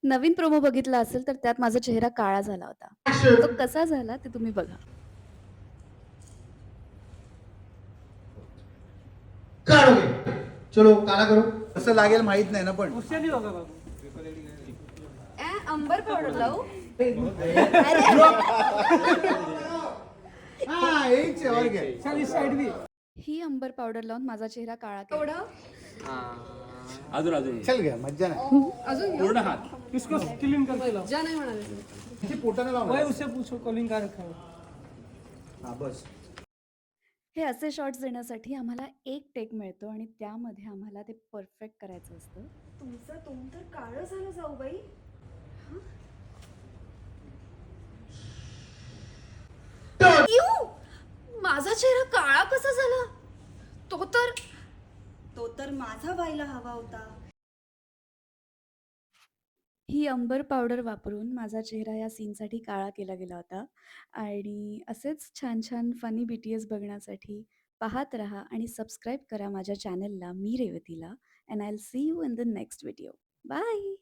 नवीन promo बघितला असेल तर त्यात माझा चेहरा काळा झाला होता. तो Action. कसा झाला ते तुम्ही बघा. काढोगे. चलो काला करो. कसं लागेल माहित नाही ना पण अंबर पावडर लावू? हा एक છે और क्या ही अंबर पावडर लावून माझा चेहरा काळा केला. अजून अजून चल गया मज्जा नाही अजून पूर्ण हात इसको क्लीन करके लाओ। मज्जा नाही म्हणाले. किती पोटाने भाई लावणार उससे पूछो कॉलिंग का रखा है। हा बस हे असे शॉट्स देण्यासाठी आम्हाला एक टेक मिळतो आणि त्यामध्ये आम्हाला ते परफेक्ट करायचं असतं. तुमचं तोंड तर काळं झालं जाऊबाई. इऊ! माझा चेहरा काळा कसा झाला? तो तर माझा व्हायला हवा होता. ही अंबर पावडर वापरून माझा चेहरा या सीनसाठी काळा केला गेला होता आणि असेच छान छान फनी BTS बघण्यासाठी पाहत रहा आणि सबस्क्राईब करा माझ्या चॅनलला मी रेवतीला and I will see you in the next video. Bye.